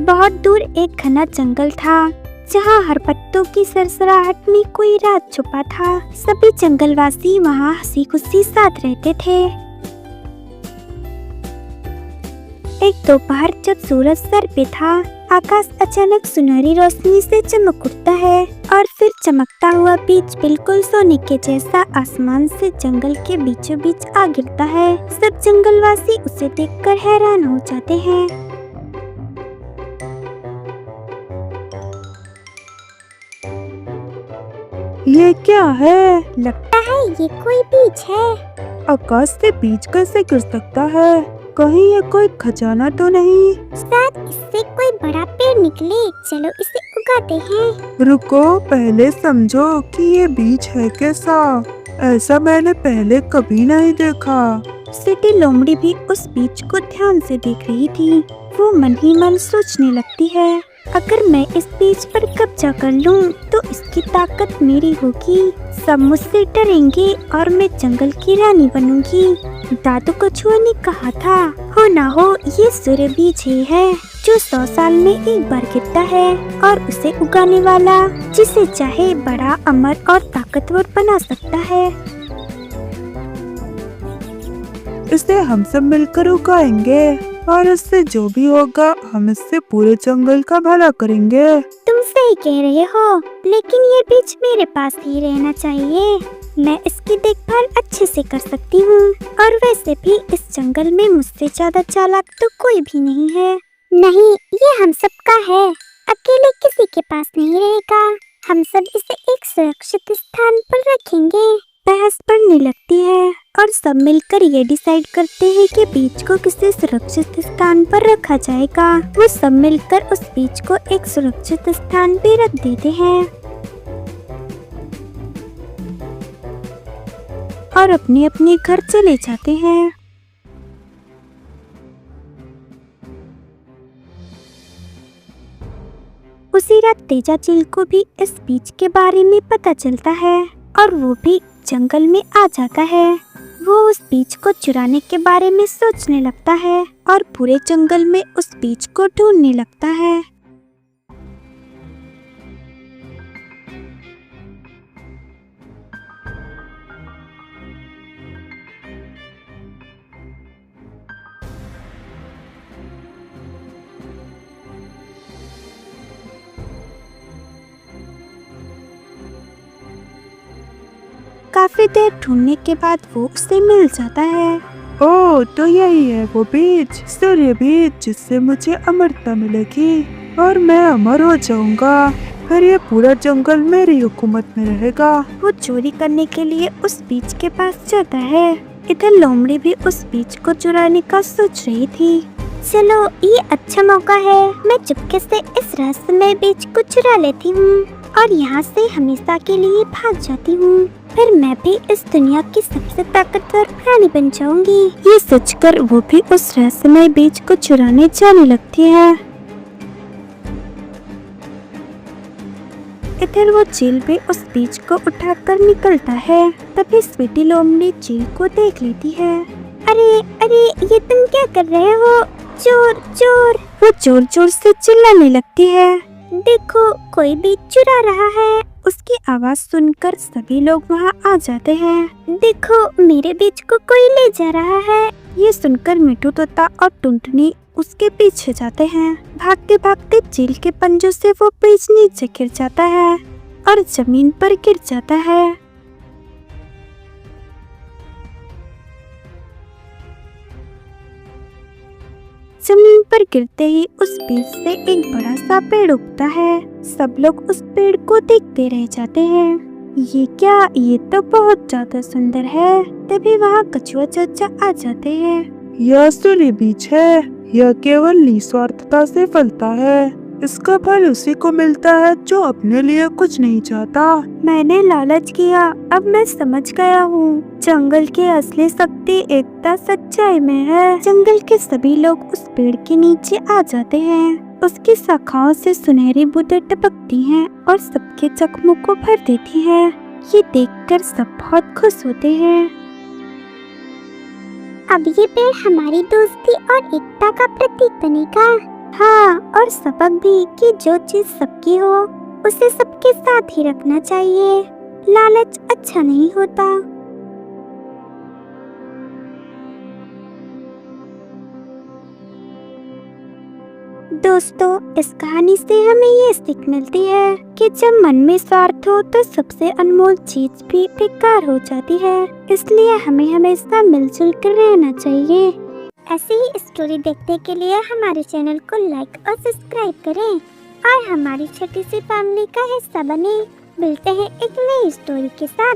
बहुत दूर एक घना जंगल था, जहाँ हर पत्तों की सरसराहट में कोई राज छुपा था। सभी जंगलवासी वहाँ हंसी खुशी साथ रहते थे। एक दोपहर जब सूरज सर पे था, आकाश अचानक सुनहरी रोशनी से चमक उठता है और फिर चमकता हुआ बीज बिल्कुल सोने के जैसा आसमान से जंगल के बीचों बीच आ गिरता है। सब जंगलवासी उसे देखकर हैरान हो जाते हैं। ये क्या है? लगता है ये कोई बीज है। आकाश से बीज कैसे गिर सकता है? कहीं ये कोई खजाना तो नहीं? शायद इससे कोई बड़ा पेड़ निकले। चलो इसे उगाते हैं। रुको, पहले समझो कि ये बीज है कैसा। ऐसा मैंने पहले कभी नहीं देखा। सिटी लोमड़ी भी उस बीज को ध्यान से देख रही थी। वो मन ही मन सोचने लगती है, अगर मैं इस बीज पर कब्जा कर लूं, तो इसकी ताकत मेरी होगी। सब मुझसे डरेंगे और मैं जंगल की रानी बनूंगी। दादू कछुआ ने कहा था, हो ना हो ये सूर्य बीज ही है, जो 100 साल में एक बार गिरता है और उसे उगाने वाला जिसे चाहे बड़ा, अमर और ताकतवर बना सकता है। इसे हम सब मिलकर उगाएंगे और इससे जो भी होगा हम इससे पूरे जंगल का भला करेंगे। तुम सही कह रहे हो, लेकिन ये बीज मेरे पास ही रहना चाहिए। मैं इसकी देखभाल अच्छे से कर सकती हूँ और वैसे भी इस जंगल में मुझसे ज्यादा चालाक तो कोई भी नहीं है। नहीं, ये हम सबका है, अकेले किसी के पास नहीं रहेगा। हम सब इसे एक सुरक्षित स्थान पर रखेंगे। बहस बढ़ने लगती है और सब मिलकर ये डिसाइड करते हैं कि बीज को किसी सुरक्षित स्थान पर रखा जाएगा। वो सब मिलकर उस बीज को एक सुरक्षित स्थान पे रख देते हैं और अपने अपने घर चले जाते हैं। उसी रात तेजा चील को भी इस बीज के बारे में पता चलता है और वो भी जंगल में आ जाता है। वो उस बीज को चुराने के बारे में सोचने लगता है और पूरे जंगल में उस बीज को ढूंढने लगता है। काफी देर ढूंढने के बाद वो उसे मिल जाता है। ओह, तो यही है वो बीज, सूर्य बीज, जिससे मुझे अमरता मिलेगी और मैं अमर हो जाऊंगा। फिर ये पूरा जंगल मेरी हुकूमत में रहेगा। वो चोरी करने के लिए उस बीज के पास जाता है। इधर लोमड़ी भी उस बीज को चुराने का सोच रही थी। चलो, ये अच्छा मौका है, मैं चुपके से इस रहस्यमय बीज को चुरा लेती हूँ और यहाँ से हमेशा के लिए भाग जाती हूँ। फिर मैं भी इस दुनिया की सबसे ताकतवर प्राणी बन जाऊंगी। ये सोचकर वो भी उस रहस्यमय बीज को चुराने जाने लगती है। इधर वो चील भी उस बीज को उठाकर निकलता है। तभी स्वीटी लोमड़ी चील को देख लेती है। अरे अरे, ये तुम क्या कर रहे हो? चोर चोर! वो जोर जोर से चिल्लाने लगती है। देखो, कोई बीज चुरा रहा है। उसकी आवाज सुनकर सभी लोग वहाँ आ जाते हैं। देखो, मेरे बीज को कोई ले जा रहा है। ये सुनकर मिठू तोता और टुनटुनी उसके पीछे जाते हैं। भागते भागते चील के पंजों से वो बीज नीचे गिर जाता है और जमीन पर गिर जाता है। जमीन पर गिरते ही उस बीज से एक बड़ा सा पेड़ उगता है। सब लोग उस पेड़ को देखते रह जाते हैं। ये क्या, ये तो बहुत ज्यादा सुंदर है। तभी वहाँ कछुआ चाचा आ जाते हैं। यह सूर्य बीज है, यह केवल निस्वार्थता से फलता है। इसका फल उसी को मिलता है जो अपने लिए कुछ नहीं चाहता। मैंने लालच किया, अब मैं समझ गया हूँ। जंगल की असली शक्ति एकता सच्चाई में है। जंगल के सभी लोग उस पेड़ के नीचे आ जाते हैं। उसकी शाखाओं से सुनहरी बूंदें टपकती हैं और सबके जख्मों को भर देती हैं। ये देखकर सब बहुत खुश होते हैं। अब ये पेड़ हमारी दोस्ती और एकता का प्रतीक बनेगा। हाँ, और सबक भी कि जो चीज सबकी हो उसे सबके साथ ही रखना चाहिए। लालच अच्छा नहीं होता। दोस्तों, इस कहानी से हमें ये सीख मिलती है कि जब मन में स्वार्थ हो तो सबसे अनमोल चीज भी बेकार हो जाती है। इसलिए हमें हमेशा मिलजुल कर रहना चाहिए। ऐसी ही स्टोरी देखने के लिए हमारे चैनल को लाइक और सब्सक्राइब करें और हमारी छोटी सी फैमिली का हिस्सा बने। मिलते हैं एक नई स्टोरी के साथ।